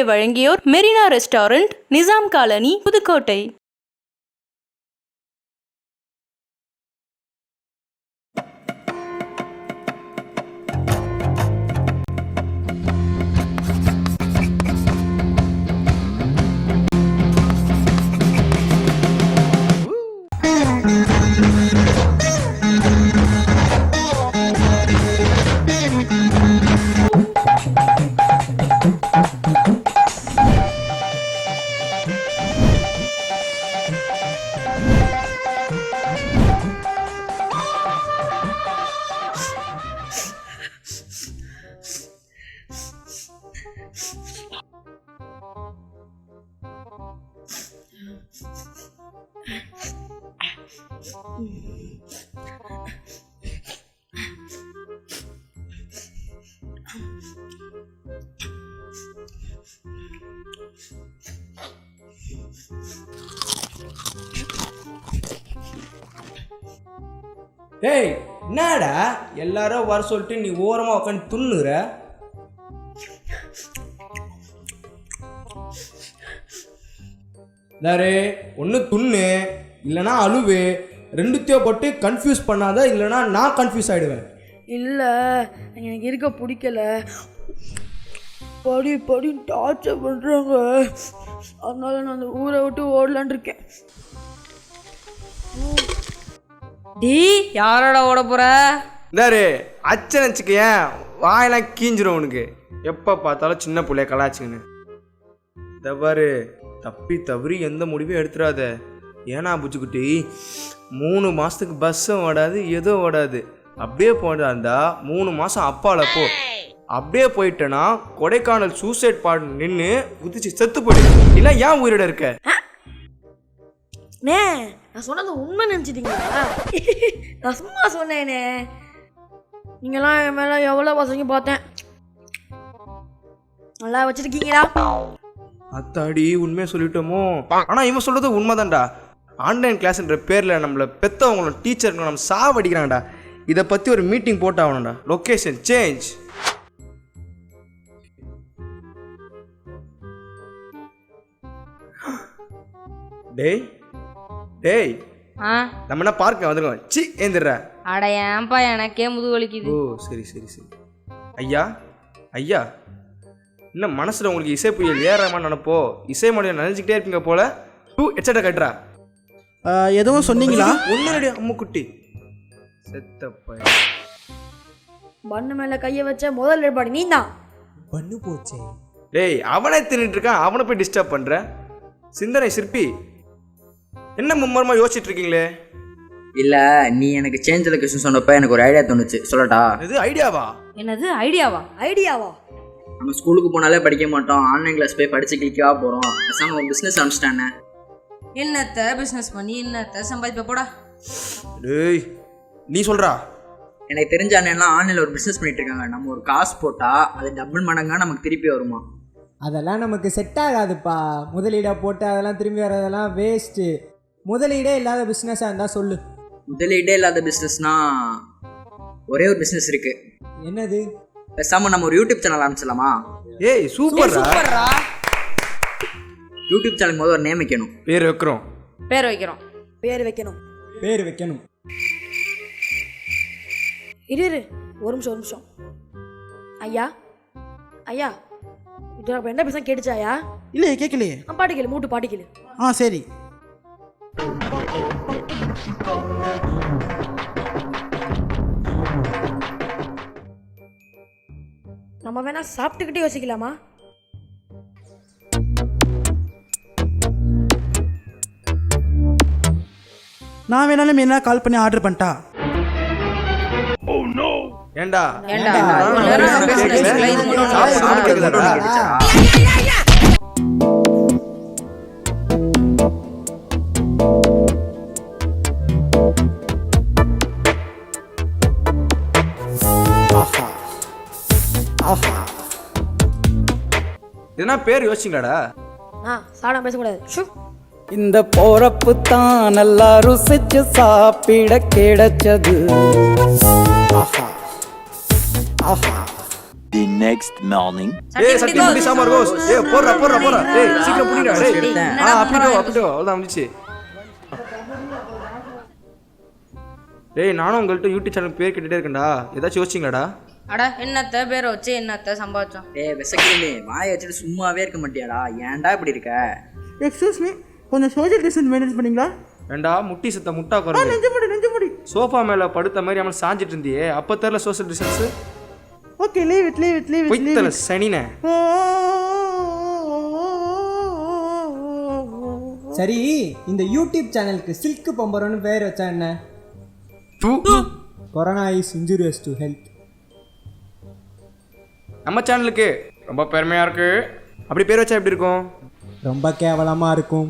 இந்நிகழ்ச்சியை வழங்கியோர் Marina restaurant, Nizam colony, Pudukkottai. டேய், என்னடா எல்லாரும் வர சொல்லிட்டு நீ ஓரமாக உட்காந்து துண்ணுற? எல்லாரே ஒன்று துண்ணு இல்லைனா அழுவு, ரெண்டுத்தையும் போட்டு கன்ஃபியூஸ் பண்ணாத, இல்லைனா நான் கன்ஃபியூஸ் ஆகிடுவேன். இல்லை, எனக்கு இருக்க பிடிக்கல, படி படி டார்ச்சர் பண்ணுறாங்க, அதனால நான் அந்த ஊரை விட்டு ஓடலான் இருக்கேன். டீ யாரோட ஓட போற? இந்தாரு அச்சன் வச்சுக்கேன், வாயெல்லாம் கீஞ்சிரும் உனக்கு. எப்போ பார்த்தாலும் சின்ன பிள்ளைய கலாச்சுன்னு. இந்த பாரு, தப்பி தவறி எந்த முடிவும் எடுத்துடாத. ஏன்னா புச்சுக்குட்டி, 3 மாதத்துக்கு பஸ்ஸும் ஓடாது, எதுவும் ஓடாது. அப்படியே போயிட்டா இருந்தா 3 மாதம் அப்பால போ. அப்படியே போயிட்டேன்னா கொடைக்கானல் சூசைட் பாட் நின்று குதிச்சு செத்து போயிடு. இல்லை ஏன் உயிரோட இருக்க? நான் சொன்னது உண்மை நினச்சிட்டீங்களா? நான் சும்மா சொன்னேனே. நீங்களாம் என் மேலே எவ்வளோ பசங்க பார்த்தேன், நல்லா வச்சுருக்கீங்களா? அத்தாடி, உண்மையை சொல்லிட்டோமோ? ஆனால் இவன் சொல்கிறது உண்மைதான்டா. ஆன்லைன் கிளாஸ்ன்ற பேரில் நம்மளை பெற்றவங்களும் டீச்சருங்களும் நம்ம சாவடிக்கிறாங்கடா. இதை பற்றி ஒரு மீட்டிங் போட்டு ஆகணும்டா. Location change. டேய் டேய், நம்ம என்ன பார்க்க வந்துருக்கோம்? சி ஏந்திர. அட ஏன்பா, எனக்கே முதுகு வலிக்குது. ஓ சரி சரி சரி. ஐயா ஐயா, இன்னும் மனசில் உங்களுக்கு இசை புயல் ஏறாமல் நினைப்போ, இசை மொழியை நினைச்சிக்கிட்டே இருப்பீங்க போல. எச்சட்டை கட்டுறா. எதுவும் சொன்னீங்களா? ஒன்னுடைய அம்முக்குட்டி செத்தப்ப. பண்ணு மேலே கையை வச்ச முதல் ஏற்பாடு நீ தான். பண்ணு போச்சே. டேய், அவனே தின்னுட்டு இருக்கான், அவனை போய் டிஸ்டர்ப் பண்ற. சிந்தனை சிற்பி, என்ன மும்மரமா யோசிச்சுட்டு இருக்கீங்களே? இல்லை, நீ எனக்கு சேஞ்ச் லொகேஷன் சொன்னப்போ எனக்கு ஒரு ஐடியா தோணுச்சு, சொல்லட்டா? இது ஐடியாவா? என்னது ஐடியாவா? ஐடியாவா? நம்ம ஸ்கூலுக்கு போனாலே படிக்க மாட்டோம், ஆன்லைன் கிளாஸ் போய் படிச்சு கிளிக்காக போகிறோம். பேசாமல் ஒரு பிஸ்னஸ் ஆரம்பிச்சிட்டானே. என்னத்த பிஸ்னஸ் பண்ணி என்னத்த சம்பாதிப்ப போடா. டேய், நீ சொல்றா? எனக்கு தெரிஞ்ச அண்ணன்லாம் ஆன்லைனில் ஒரு பிஸ்னஸ் பண்ணிட்டு இருக்காங்க. நம்ம ஒரு காசு போட்டால் அது டபுள் மடங்காக நமக்கு திருப்பி வருமா? அதெல்லாம் நமக்கு செட் ஆகாதுப்பா. முதலீடாக போட்டு அதெல்லாம் திரும்பி வரதெல்லாம் வேஸ்ட்டு. முதலீடே இல்லாத பிஸ்னஸாக இருந்தால் சொல்லு. முதலீடே இல்லாத பிஸ்னஸ்னா ஒரே ஒரு பிஸ்னஸ் இருக்கு. என்னது? பேசாமல் நம்ம ஒரு யூடியூப் சேனல் ஆரம்பிச்சிடலாமா? ஏய் சூப்பர்ரா. யூடியூப் சேனலுக்கு முதல்ல ஒரு நேம் வைக்கணும். பேர் வைக்கிறோம். பேர் வைக்கிறோம். பேர் வைக்கணும். பேர் வைக்கணும். இரு ஒரு நிமிஷம். ஐயா ஐயா, இது அப்போ என்ன பேச கேட்டுச்சாயா? இல்லையே, கேட்கலையே. பாட்டு கேளு, மூட்டு பாட்டு கேளு. சரி. நம்ம வேணா சாப்பிட்டுக்கிட்டே யோசிக்கலாமா? நான் வேணாலும் என்ன கால் பண்ணி ஆர்டர் பண்ணிட்டா? ஏண்டா என்ன பேர் யோசிங்கடா? சாடம் பேசக்கூடாது. இந்த போறப்பு தான் நல்லா ருசிச்சு சாப்பிட கிடைச்சது. ஆஹா ஆஹா. The next morning. ஏய் சட்டி முடி சாம்பார் கோஸ். ஏய் போறா. ஏய் சீக்கிரம் புடிடா. டேய். அப்படிடோ. அவ்வளவுதான் வந்துச்சு. டேய் நானும் உங்கள்ட்ட யூடியூப் சேனல் பேர் கேட்டுட்டே இருக்கேன்டா. ஏதாச்சும் யோசிச்சீங்களாடா? அட என்னத்த பேரை வச்சு என்னத்த சம்பாதிச்சோம். டேய் விசக்கிலே வாயை வச்சுட்டு சும்மாவே இருக்க மாட்டியாடா? ஏன்டா இப்படி இருக்க? எக்ஸ்கியூஸ் மீ, கொஞ்சம் சோஷியல் டிஸ்டன்ஸ் மெயின்டைன் பண்ணீங்களா? ஏண்டா முட்டி சத்த முட்டா கரு. நெஞ்சு முடி. சோஃபா மேல படுத்த மாதிரி அவன் சாஞ்சிட்டு இருந்தியே. அப்ப தெரியல social distance. Okay, leave it. போய்த்தல சனினே. சரி, இந்த யூடியூப் சேனலுக்கு சில்க் பம்பரம்னு பேர் வச்சா என்ன? Corona is injurious to health. நம்ம சேனலுக்கு ரொம்ப பெருமையா இருக்கு. அப்படி பேர் வச்சா எப்படி இருக்கும்? ரொம்ப கேவலமாக இருக்கும்.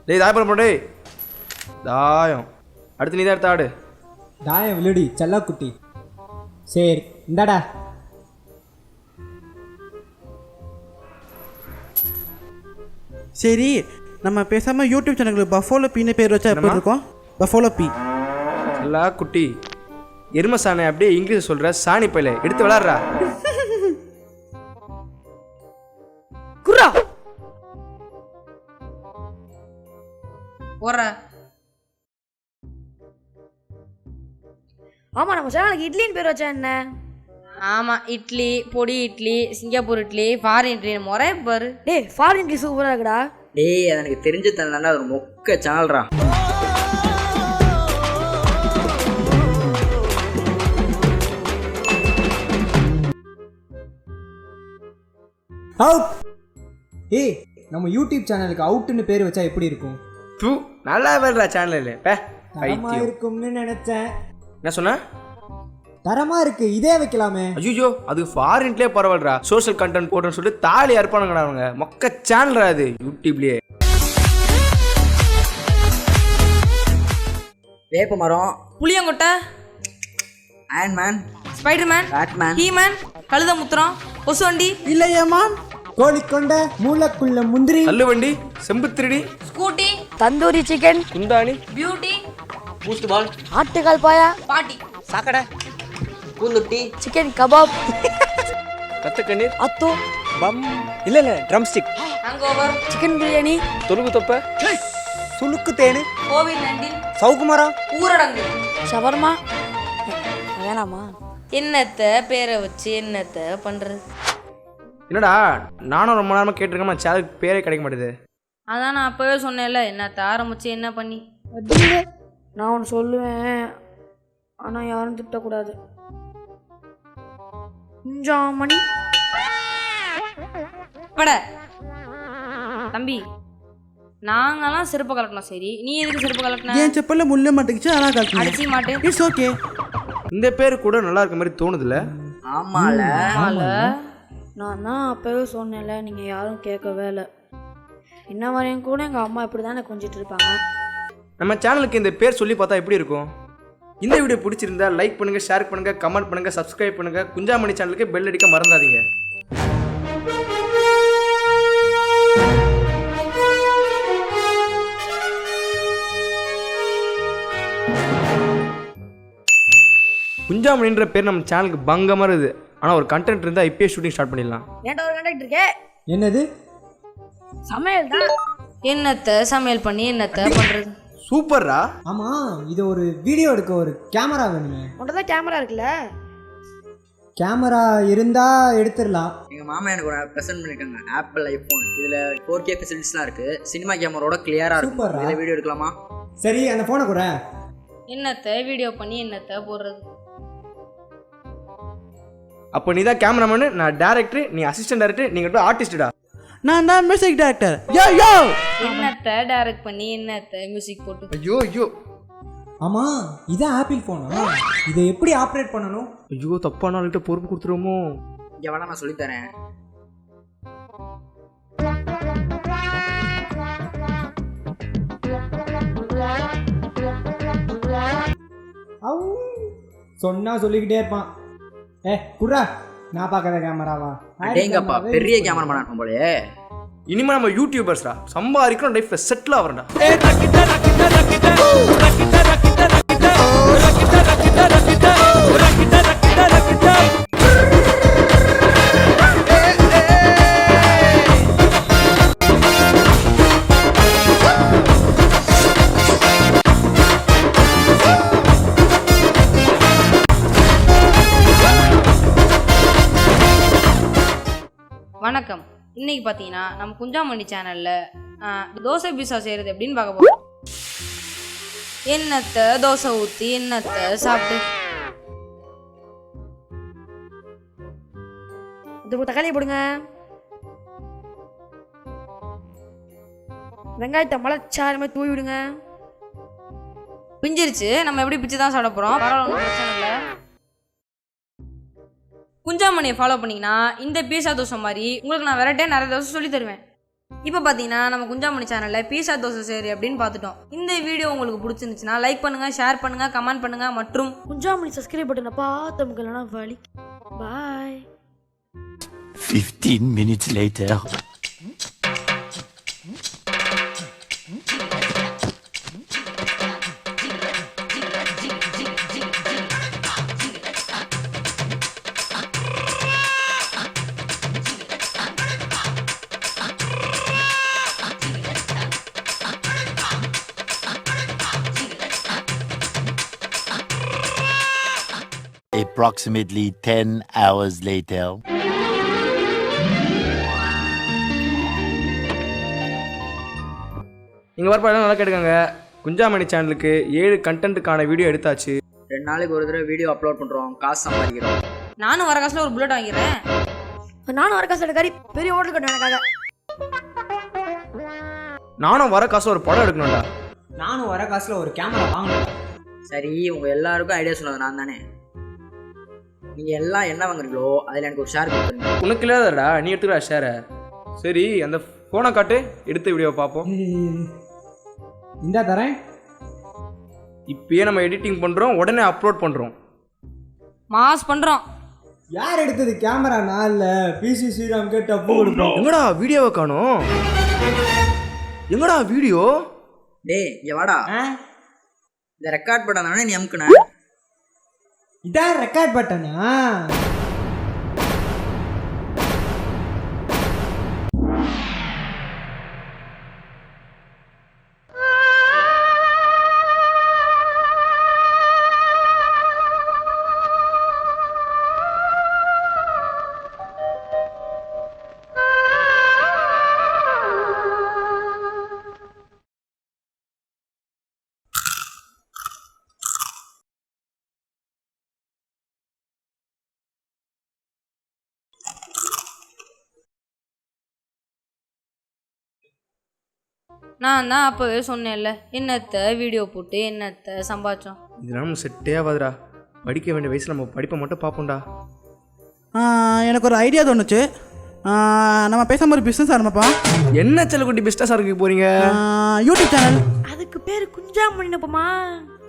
டேய் தாயம் போட டேய். தாயம். அடுத்து நீ தான் எடுத்து ஆடு. தாயம் விழுடி செல்லக்குட்டி. சரி இந்தாடா. சரி, நம்ம பேசாம யூடியூப் சேனலுக்கு பஃபோலோ பீன்னு பேர் வச்சா எப்படி இருக்கும்? பஃபோலோ பீ. எல்லா குட்டி எரும சாணை அப்படியே இங்கிலீஷ் சொல்ற சாணி பையில எடுத்து விளாடுறா. குர்ரா போற ஆமா, நம்ம சேனலுக்கு இட்லின்னு பேர் வச்சா என்ன? ஆமா, இட்லி, பொடி இட்லி, சிங்கப்பூர் இட்லி, ஃபாரின் இட்லி, முறை பாரு. டேய் ஃபாரின் இட்லி சூப்பரா இருக்குடா. டேய் அது எனக்கு தெரிஞ்ச தரலாம் ஒரு மொக்க சேனல்ரா. அவுட். ஏய் நம்ம யூடியூப் சேனலுக்கு அவுட்னு பேர் வச்சா எப்படி இருக்கும்? நல்லா வேறா சேனல் இல்ல. தரமா இருக்கும்னு நினைச்சேன். என்ன சொன்ன? தரமா இருக்கு, இதே வைக்கலாமே. ஐயோ அது ஃபாரின்லயே பரவாயில்லடா. சோஷியல் கண்டென்ட் போடுறேன்னு சொல்லிட்டு தாலி அர்ப்பணங்கடா அவங்க. மொக்க சேனல்ரா அது யூடியூப்லயே. வேப்ப மரம், புளியங்கொட்டை, Iron Man, Spiderman, Batman, He-Man, கழுத முத்திரம், கொசு வண்டி, இல்லையம்மா, கோழிக்கொண்ட, மூளைக்குள்ள முந்திரி, கல்லு வண்டி, செம்பு திருடி, ஸ்கூட்டி, தந்தூரி சிக்கன், குந்தாணி, பியூட்டி, பூஸ்ட் பால், ஆட்டுக்கால் பாயா, பாட்டி, சாக்கடை, பூந்துட்டி, சிக்கன் கபாப், கத்தக்கண்ணீர், அத்தோ, பம் இல்ல drum stick, hangover, chicken biryani, தொழுகு தொப்ப, சுளுக்கு தேனு, கோவிட்-19, சவுக்குமரம், ஊரடங்கு, ஷவர்மா. வேணாமா? என்னத்த பேரை வச்சு என்னத்த பண்றது? என்னடா நானும் ரொம்ப நேரமா கேட்டிருக்கேன், சேனலுக்கு பேரே கிடைக்க மாட்டேது. அதான் நான் அப்பவே சொன்னேன்ல, என்னத்த ஆரம்பிச்சு என்ன பண்ணி. நான் ஒன்று சொல்லுவேன், ஆனால் யாரும் திட்டக்கூடாது. கொஞ்சம் மணி பட தம்பி, நாங்கெல்லாம் செருப்பு கலட்டணும். சரி, நீ எதுக்கு செருப்பு கலட்டின? என் செப்பல்ல முள்ள மாட்டேங்குச்சு, ஆனால் கலட்டினேன். அடிச்சு மாட்டு. It's okay. இந்த பேர் கூட நல்லா இருக்க மாதிரி தோணுதுல. ஆமால. நான் தான் அப்போவே சொன்னேன்ல, நீங்கள் யாரும் கேட்கவே இல்லை. இன்ன வரையும் கூட எங்கள் அம்மா இப்படி தானே கொஞ்சிட்டு இருப்பாங்க. நம்ம சேனலுக்கு இந்த பேர் சொல்லி பார்த்தா எப்படி இருக்கும்? இந்த வீடியோ பிடிச்சிருந்தா லைக் பண்ணுங்க, ஷேர் பண்ணுங்க, கமெண்ட் பண்ணுங்க, சப்ஸ்கிரைப் பண்ணுங்க. குஞ்சாமணி சேனலுக்கு பெல் அடிக்க மறந்துடாதீங்க. குஞ்சாமணின்ற பேர் நம்ம சேனலுக்கு பங்கமாக இருக்குது. ஆனால் ஒரு கண்டென்ட் இருந்தால் இப்பயே ஷூட்டிங் ஸ்டார்ட் பண்ணிடலாம். ஏன்டா ஒரு கண்டக்ட் இருக்கே? என்னது? சமையல் தான். என்னத்த சமையல் பண்ணி என்னத்த பண்றது? சூப்பர்ரா. ஆமா, இது ஒரு வீடியோ எடுக்க ஒரு கேமரா வேணுமே. உன்கிட்ட தான் கேமரா இருக்குல்ல? கேமரா இருந்தா எடுத்துடலாம். எங்கள் மாமா எனக்கு ஒரு ப்ரெசென்ட் பண்ணியிருக்காங்க, ஆப்பிள் ஐஃபோன். இதில் 4K ஃபெசிலிட்டிஸ்லாம் இருக்குது. சினிமா கேமராவோட கிளியராக இருக்கும். சூப்பர்ரா. இதில் வீடியோ எடுக்கலாமா? சரி, அந்த ஃபோனை கூட. என்னத்த வீடியோ பண்ணி என்னத்த போடுறது? அப்போ நீ தான் கேமராமேனு, நான் டேரக்டர், நீ அசிஸ்டன்ட் டேரக்டர், நீங்கள் ஆர்டிஸ்டா? நான் தான் மியூசிக் டைரக்டர். யோ யோ. என்னத்த டைரக்ட் பண்ணி என்னத்த மியூசிக் போட்டு? ஐயோ ஐயோ. ஆமா, இதான் ஆப்பிள் ஃபோனா? இதை எப்படி ஆப்ரேட் பண்ணணும்? ஐயோ தப்பான ஆளுகிட்ட பொறுப்பு கொடுத்துருவோமோ? இங்கே வேணா நான் சொல்லித்தரேன். சொன்னா சொல்லிக்கிட்டே இருப்பான். குர்ரா, நான் பார்க்காத கேமராவா? அடேங்கப்பா, பெரிய கேமராமேன் ஆகும் போலயே. இனிமே நம்ம யூடியூபர்ஸ்டா, சம்பாதிக்கணும், லைஃப்ல செட்டில் ஆகிறேன்டா. வணக்கம். இன்னைக்கு பார்த்தீங்கன்னா நம்ம குஞ்சாமணி சேனலில் தோசை பீஸா செய்கிறது எப்படின்னு பார்க்க போகிறோம். என்னத்தை தோசை ஊற்றி என்னத்தை சாப்பிட்டு இது தக்காளியை போடுங்க, வெங்காயத்தை மலைச்சாரமே தூவி விடுங்க. பிஞ்சிருச்சு. நம்ம எப்படி பிச்சு தான் சாப்பிட போகிறோம். பரவாயில்ல, ஒன்றும் பிரச்சனை இல்லை. குஞ்சாமணியை ஃபாலோ பண்ணிங்கன்னா இந்த பீஸா தோசை மாதிரி உங்களுக்கு நான் வெரைட்டியாக நிறைய தோசை சொல்லி தருவேன். இப்போ பார்த்தீங்கன்னா நம்ம குஞ்சாமணி சேனலில் பீஸா தோசை சரி அப்படின்னு பார்த்துட்டோம். இந்த வீடியோ உங்களுக்கு பிடிச்சிருந்துச்சுன்னா லைக் பண்ணுங்கள், ஷேர் பண்ணுங்கள், கமெண்ட் பண்ணுங்கள் மற்றும் குஞ்சாமணி சப்ஸ்கிரைப் பட்டனை பார்த்தவங்களா வலி. பாய். 15 minutes later. Approximately 10 hours later. நீங்கள் வரப்போ நல்லா கேட்டுக்கோங்க. குஞ்சாமணி சேனலுக்கு 7 கண்டென்ட்டுக்கான வீடியோ எடுத்தாச்சு. 2 நாளைக்கு ஒரு தடவை வீடியோ அப்லோட் பண்ணுறோம், காசு சம்பாதிக்கிறோம். நானும் வர காசில் ஒரு புல்லட் வாங்கிடுறேன். நானும் வர காசு காரி பெரிய ஹோட்டல் கட்டணும் எனக்காக. நானும் வர காசு ஒரு படம் எடுக்கணும்டா. நானும் வர காசில் ஒரு கேமரா வாங்கணும். சரி, உங்கள் எல்லாருக்கும் ஐடியா சொன்னது நான் தானே. நீங்கள் எல்லாம் என்ன வாங்குறீங்களோ அதில் எனக்கு ஒரு ஷேர் கொடுத்துருங்க. உனக்கு இல்லாதடா, நீ எடுத்துக்கிறா ஷேரை. சரி, அந்த ஃபோனை காட்டு, எடுத்த வீடியோவை பார்ப்போம். இந்தா தரேன். இப்பயே நம்ம எடிட்டிங் பண்ணுறோம், உடனே அப்லோட் பண்ணுறோம். மாஸ் பண்ணுறோம். யார் எடுத்தது கேமரா? நான் இல்லை, பிசி ஸ்ரீராம் கேட்டு அப்போ கொடுப்போம். எங்கடா வீடியோவை காணோம்? எங்கடா வீடியோ? டேய் இங்கே வாடா. இந்த ரெக்கார்ட் பட்டன் தானே நீ அமுக்குன? இதான் ரெக்கார்ட் பட்டனா? நான் தான் அப்போவே சொன்னேன்ல, என்னத்தை வீடியோ போட்டு என்னத்தை சம்பாதிச்சோம். இதெல்லாம் நம்ம செட்டே ஆகாதுடா. படிக்க வேண்டிய வயசில் நம்ம படிப்பை மட்டும் பார்ப்போம்டா. எனக்கு ஒரு ஐடியா தோணுச்சு. நம்ம பேசாமல் ஒரு பிஸ்னஸ் ஆரம்பிப்போம். என்ன செல்லக்குட்டி பிஸ்னஸ் ஆரம்பிக்க போறீங்க? YouTube channel. அதுக்கு பேரு குஞ்சாமணி நப்பமா.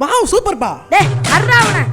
வாவ், சூப்பர்ப்பா. டேய் அர்றாவன.